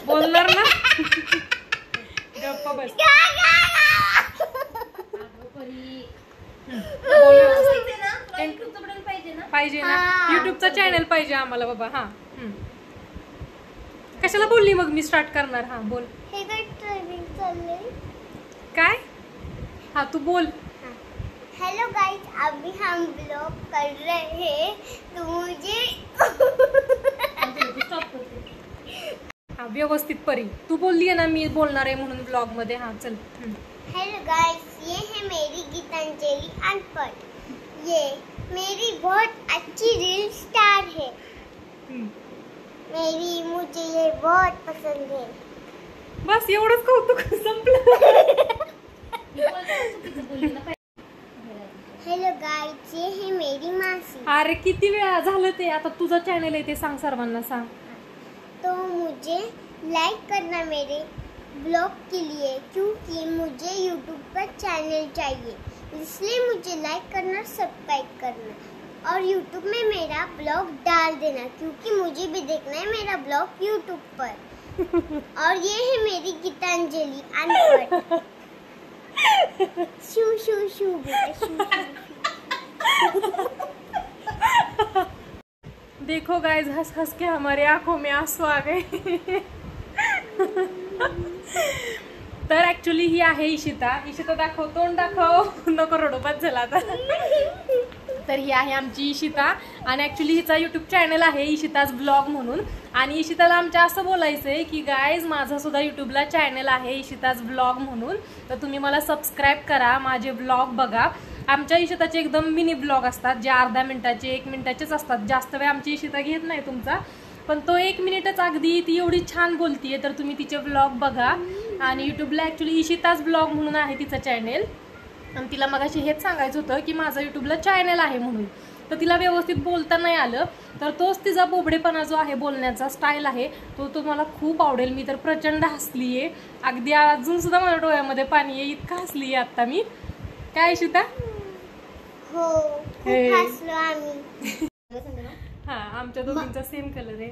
बोलणार ना? गप्पा बस. पाहिजे ना, युट्यूबचा चॅनल पाहिजे आम्हाला बाबा. हा कशाला बोलली मग मी स्टार्ट करणार. हा बोल. हे काय ट्रेनिंग चाललंय काय? हा तू बोल. हेलो गाइस, अभी हम ब्लॉग कर रहे हैं तो मुझे हा व्यवस्थित परी तू बोलली आहे ना, मी बोलणार आहे म्हणून ब्लॉग मध्ये. हा चल. हेलो गाइस, ये है मेरी गीतांजलि अनपढ़. ये मेरी बहुत अच्छी रील स्टार है. मुझे ये बहुत पसंद है. बस एवढंच कौतुक संपलं. हेलो गाइस, ये है मेरी मासी. अरे किती वेळा झालं ते. आता तुझं चॅनल आहे ते सांग, सर्वांना सांग. तो मुझे लाइक करना मेरे ब्लॉग के लिए, क्योंकि मुझे यूट्यूब पर चैनल चाहिए, इसलिए मुझे लाइक करना, सब्सक्राइब करना और यूट्यूब में मेरा ब्लॉग डाल देना, क्योंकि मुझे भी देखना है मेरा ब्लॉग यूट्यूब पर. और ये है मेरी गीतांजलि अनपढ़. शू शू शू बेटा, शू शू. देखो गाइस, हंस हंस के हमारे आंखों में आंसू आ गए. तर ऍक्च्युली ही आहे इशिता. इशिता दाखव, तोंड दाखव. नको रडोपात झाला आता. तर ही आहे आमची इशिता आणि ऍक्च्युली हिचा युट्यूब चॅनल आहे इशिताज ब्लॉग म्हणून. आणि इशिताला आमच्या असं बोलायचंय की गाईज, माझा सुद्धा युट्यूबला चॅनल आहे इशिताज ब्लॉग म्हणून, तर तुम्ही मला सबस्क्राईब करा, माझे ब्लॉग बघा. आमच्या इशिताचे एकदम मिनी ब्लॉग असतात, जे अर्ध्या मिनिटाचे 1 मिनिटाचेच असतात. जास्त वेळ आमची इशिता घेत नाही तुमचा, पण तो 1 मिनिटच अगदी. ती एवढी छान बोलतीये, तर तुम्ही तिचे ब्लॉग बघा. आणि युट्यूबला ऍक्च्युली इशिताज ब्लॉग म्हणून आहे तिचं चॅनल. आणि तिला मगाशी हेच सांगायचं होतं की माझं युट्यूबला चॅनल आहे म्हणून, तर तिला व्यवस्थित बोलता नाही आलं. तर तोच तिचा बोबडेपणा जो आहे, बोलण्याचा स्टाईल आहे, तो तुम्हाला खूप आवडेल. मी तर प्रचंड हसलीये, अगदी अजून सुद्धा माझ्या डोळ्यामध्ये पाणी आहे, इतकं हसलीये आता मी. काय इशिता? हो, खूप हसलो आम्ही. हा, आमच्या दोघींचा सेम कलर आहे.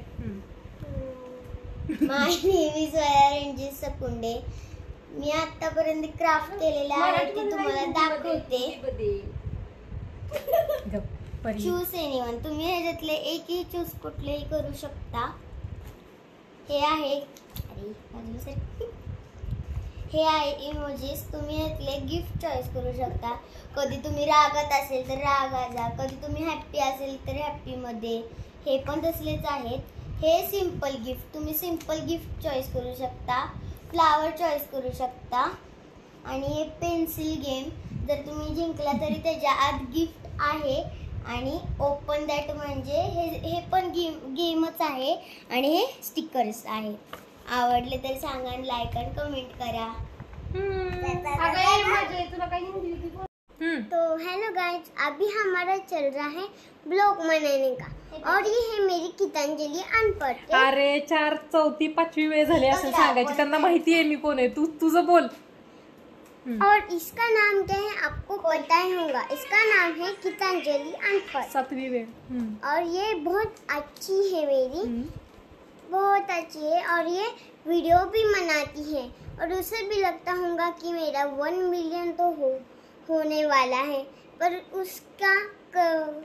माय नेम इज रणजित सकुंडे. मी आतापर्यंत क्राफ्ट केलेले आहे ते तुम्हाला दाखवते. Choose anyone. तुम्ही ह्याच्यातले एकही चूज कुठलेही करू शकता. हे आहे इमोजीस. तुम्ही ह्यातले गिफ्ट चॉईस करू शकता. कधी तुम्ही रागात असेल तर रागाचा, कधी तुम्ही हॅप्पी असेल तर हॅप्पी मध्ये. हे पण तसलेच आहेत. हे सिंपल गिफ्ट, तुम्ही सिंपल गिफ्ट चॉईस करू शकता. फ्लावर चॉईस करू शकता. आणि हे पेन्सिल गेम, जर तुम्ही जिंकला तरी त्याच्या आत गिफ्ट आहे. आणि ओपन दॅट म्हणजे हे पण गेमच आहे. आणि हे स्टिकर्स आहे. आवडले तर सांगा, लाईक आणि कमेंट करा. तो हेलो गाइस, अभी हमारा चल रहा है ब्लॉग बनाने का, और ये है मेरी गीतांजलि अनपढ़. अरे 4, 4, 5वी वेळ झाली असं सांगायची. त्यांना माहिती आहे मी कोण आहे. तू तुझं बोल. और इसका नाम क्या है आपको पता ही होगा. इसका नाम है गीतांजलि अनपढ़. 7वी वेळ. और ये बहुत अच्छी है मेरी, बहुत अच्छी है. और ये वीडियो भी बनाती है. और उसे भी लगता होगा कि मेरा 1 मिलियन तो होने वाला है, पर उसका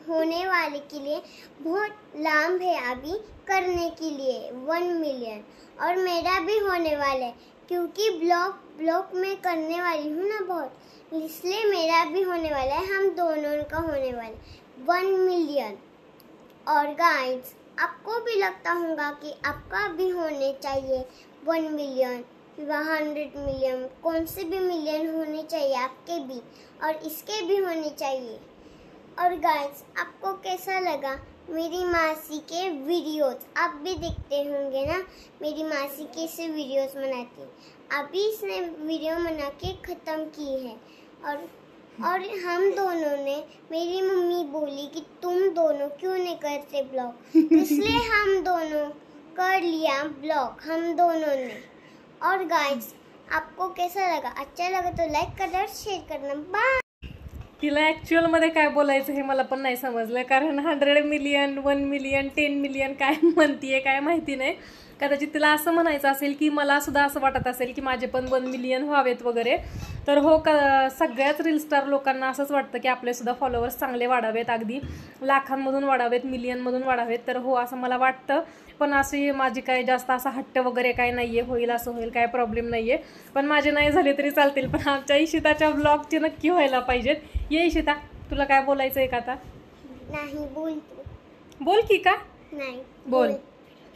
होने वाले के लिए बहुत लंबा है अभी करने के लिए 1 मिलियन. और मेरा भी होने वाला है, क्योंकि ब्लॉग में करने वाली हूँ ना बहुत, इसलिए मेरा भी होने वाला है. हम दोनों का होने वाला है 1 मिलियन. और गाइस, आपको भी लगता होगा कि आपका भी होने चाहिए 1 मिलियन, 100 मिलियन, कौन से भी मिलियन होने चाहिए आपके भी, और इसके भी होने चाहिए. और गाइस, आपको कैसा लगा मेरी मासी के वीडियोस? आप भी देखते होंगे ना मेरी मासी कैसे वीडियोस बनाती है. अभी इसने वीडियो बना के ख़त्म की है. और हम दोनों ने, मेरी मम्मी बोली कि तुम दोनों क्यों नहीं करते ब्लॉग, इसलिए हम दोनों कर लिया ब्लॉग हम दोनों ने. और गाइस, आपको कैसा लगा? अच्छा लगा तो लाइक करना और शेयर करना. बाय. तिला ऍक्च्युअल मध्ये काय बोलायचं हे मला पण नाही समजलं, कारण 100 मिलियन, 1 मिलियन, 10 मिलियन काय म्हणतीये काय माहिती नाही. कदाचित तिला असं म्हणायचं असेल की मला सुद्धा असं वाटत असेल की माझे पण 1 मिलियन व्हावेत वगैरे. तर हो, सगळ्याच रील स्टार लोकांना असंच वाटतं की आपले सुद्धा फॉलोअर्स चांगले वाढावेत, अगदी लाखांमधून वाढावेत, मिलियनमधून वाढावेत. तर हो, असं मला वाटतं. पण अशी माझी काय जास्त असा हट्ट वगैरे काय नाही आहे, होईल असं होईल, काय प्रॉब्लेम नाही आहे. पण माझे नाही झाले तरी चालतील, पण आमच्या इशिताच्या ब्लॉगचे नक्की व्हायला पाहिजेत. ये इशिता, तुला काय बोलायचं आहे का आता? नहीं, बोल बोल की का नहीं, बोल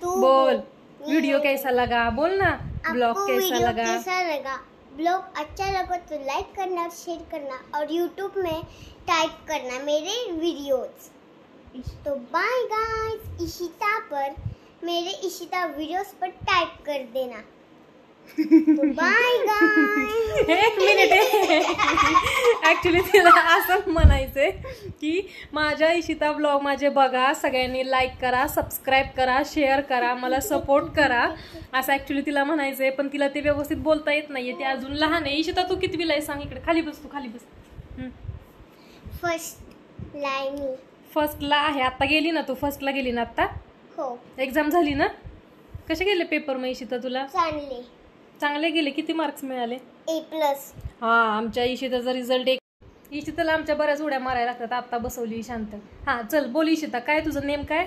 तू बोल. वीडियो कैसा लगा बोल ना, ब्लॉग आपको कैसा वीडियो लगा? कैसा लगा? ब्लॉग अच्छा लगा तो लाइक करना और शेयर करना और यूट्यूब में टाइप करना मेरे वीडियोस. तो बाय गाइस, इशिता पर मेरे इशिता वीडियोस पर टाइप कर देना. तो बाय गाइस. एक मिनिट, ऍक्च्युली तिला असं म्हणायचंय की माझ्या इशिता ब्लॉग माझे बघा, सगळ्यांनी लाईक करा, सबस्क्राईब करा, शेअर करा, मला सपोर्ट करा, असं ऍक्च्युली तिला म्हणायचंय. पण तिला ते व्यवस्थित बोलता येत नाहीये, ती अजून लहान आहे. इशिता तू कितवीला आहे सांग? इकडे खाली बस, तू खाली बस. First line. फर्स्टला आहे. आता गेली ना तू? फर्स्टला गेली ना आता? हो. एक्झाम झाली ना? कसे गेले पेपर मग इशिता तुला? चांगले गेले. किती मार्क्स मिळाले? A+. हा, आमच्या इशिताचा रिझल्ट इशिताला आमच्या बऱ्याच उड्या मारायला लागतात. आता बसवली शांत. हा चल बोल इशिता, काय तुझं नेम काय?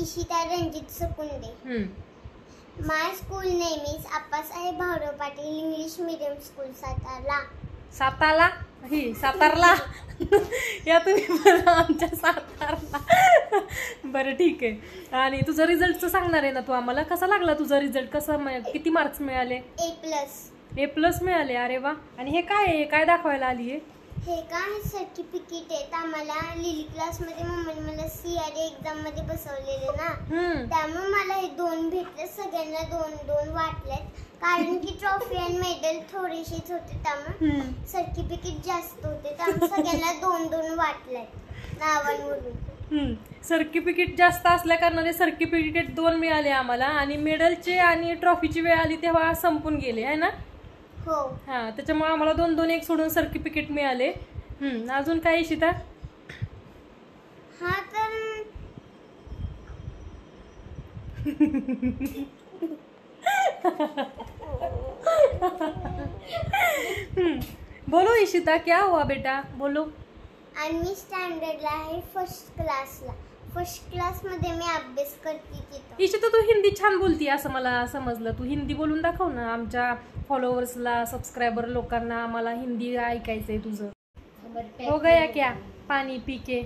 Ishita Ranjit Sakunde. My school name is Appasaheb Bhaurao Patil English medium school, Satara. सातारला या तुम्ही बरं, आमच्या सातारला. बरं ठीक आहे. आणि तुझं रिझल्टचं सांगणार आहे ना तू आम्हाला? कसा लागला तुझा रिझल्ट? किती मार्क्स मिळाले? A+ मिळाले. अरे वा. आणि हे काय आहे? काय दाखवायला आली आहे? हे काय सर्टिफिकेट आहे. आम्हाला लिली क्लासमध्ये मम्मीने मला CRE एक्झाम मध्ये बसवलेले ना, त्यामुळे मला हे 2 भेटले. सगळ्यांना 2-2 वाटलेत, कारण की ट्रॉफी आणि मेडल थोडेसेच होते, त्यामुळे सर्टिफिकेट जास्त होते, त्यामुळे सगळ्यांना 2-2 वाटलेत नावांवरून. सर्टिफिकेट जास्त असल्या कारणाने सर्टिफिकेट 2 मिळाले आम्हाला, आणि मेडलचे आणि ट्रॉफीची वेळ आली तेव्हा संपून गेले आहे ना. हो. हा, त्याच्यामुळे आम्हाला 2-2 एक सोडून सर्टिफिकेट मिळाले. अजून काय इशिता? हा तर बोलो इशिता, क्या हुआ बेटा, बोलो. आणि मी स्टँडर्डला आहे, फर्स्ट क्लासमध्ये मी अभ्यास करते तिथं. इशिता तू हिंदी छान बोलती असं मला समजलं. तू हिंदी बोलून दाखव ना आमच्या फॉलोअर्सला, सबस्क्रायबर लोकांना. आम्हाला हिंदी ऐकायचंय तुझं. हो गया क्या पानी पी के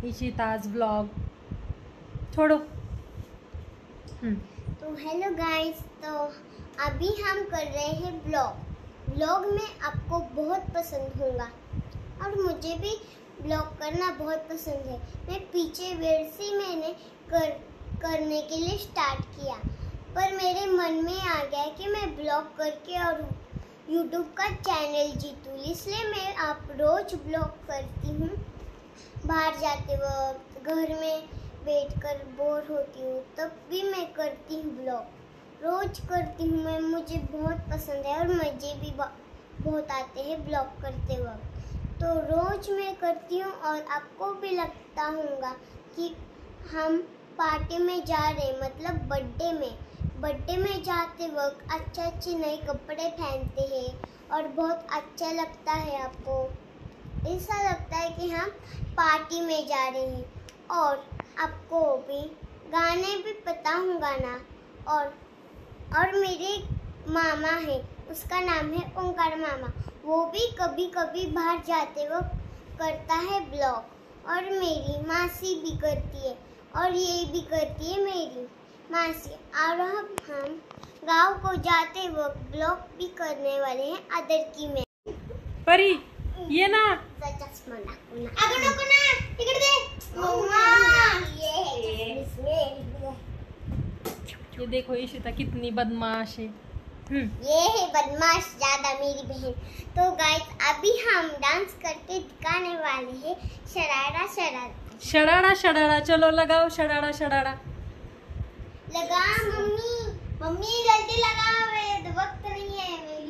इशिताज ब्लॉग छोड़ो. तो हेलो गाइस, तो अभी हम कर रहे हैं ब्लॉग में आपको बहुत पसंद होगा और मुझे भी ब्लॉग करना बहुत पसंद है. मैं पीछे वेड़ से मैंने करने के लिए स्टार्ट किया, पर मेरे मन में आ गया कि मैं ब्लॉग करके और यूट्यूब का चैनल जीतूँ, इसलिए मैं आप रोज ब्लॉग करती हूँ. बाहर जाते वक्त, घर में बैठकर बोर होती हूँ, तब भी मैं करती हूँ ब्लॉग. रोज करती हूँ मैं, मुझे बहुत पसंद है और मज़े भी बहुत आते हैं ब्लॉग करते वक्त. तो रोज मैं करती हूँ और आपको भी लगता होगा कि हम पार्टी में जा रहे, मतलब बर्थडे में जाते वक्त अच्छे नए कपड़े पहनते हैं और बहुत अच्छा लगता है. आपको ऐसा लगता है कि हम पार्टी में जा रहे हैं. और आपको भी गाने भी पता होगा ना. और मेरे मामा है, उसका नाम है ओंकार मामा, वो भी कभी कभी बाहर जाते वक्त करता है ब्लॉग. और मेरी मासी भी करती है और ये भी करती है मेरी मासी. और अब हम गांव को जाते वक्त ब्लॉग भी करने वाले हैं अदर की में. परी ये ना, चष्मा नको ना, तिकडे दे. ये देखो इशिता कितनी बदमाश है. ये है बदमाश ज्यादा मेरी बहन. तो गाइस, अभी हम डांस करके दिखाने वाले हैं शरारा शरारा. शरारा शरारा, चलो लगाओ शरारा शरारा. लगा मम्मी जल्दी लगाओ, वक्त नहीं है मेरी.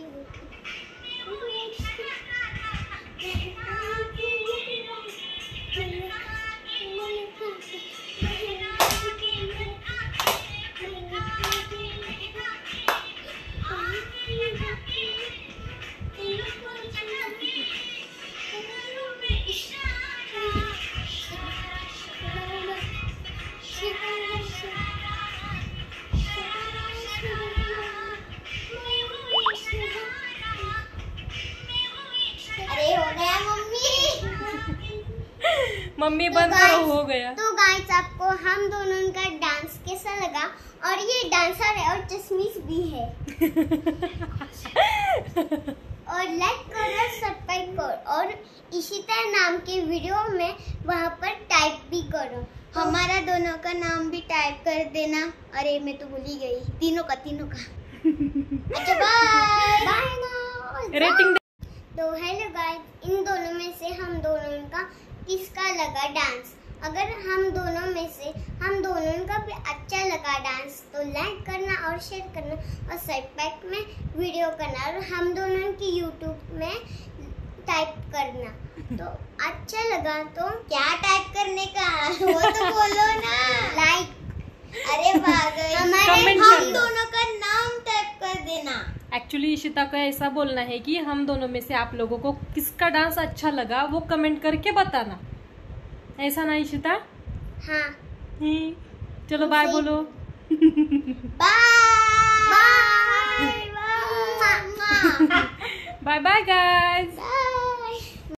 मम्मी तो बंद करो, guys- हो गया। तो गाइस आपको हम दोनों का डांस कैसा लगा? और ये डांसर है और चश्मीश भी है। और लाइक करो, सब्सक्राइब करो और इशिता नाम के वीडियो में वहाँ पर टाइप भी करो। हमारा दोनों का नाम भी टाइप कर देना। अरे मैं तो भूल ही गई, तीनों का। अच्छा बाय बाय। रेटिंग तो हेलो गाइस, इन दोनों में से हम दोनों का किसका लगा डांस? अगर हम दोनों में से हम दोनों का भी अच्छा लगा डांस तो लाइक करना और शेयर करना और सब्सक्राइब में वीडियो करना और हम दोनों की यूट्यूब में टाइप करना। तो अच्छा लगा तो क्या टाइप करने का वो तो बोलो ना। लाइक, अरे पागल, हमारे Comment हम करना। दोनों का नाम टाइप कर देना। एक्चुअली इशिता का ऐसा बोलना है कि हम दोनों में से आप लोगों को किसका डांस अच्छा लगा वो कमेंट करके बताना, ऐसा ना इशिता? हाँ, चलो बाय बोलो। Bye bye bye bye guys. Bye.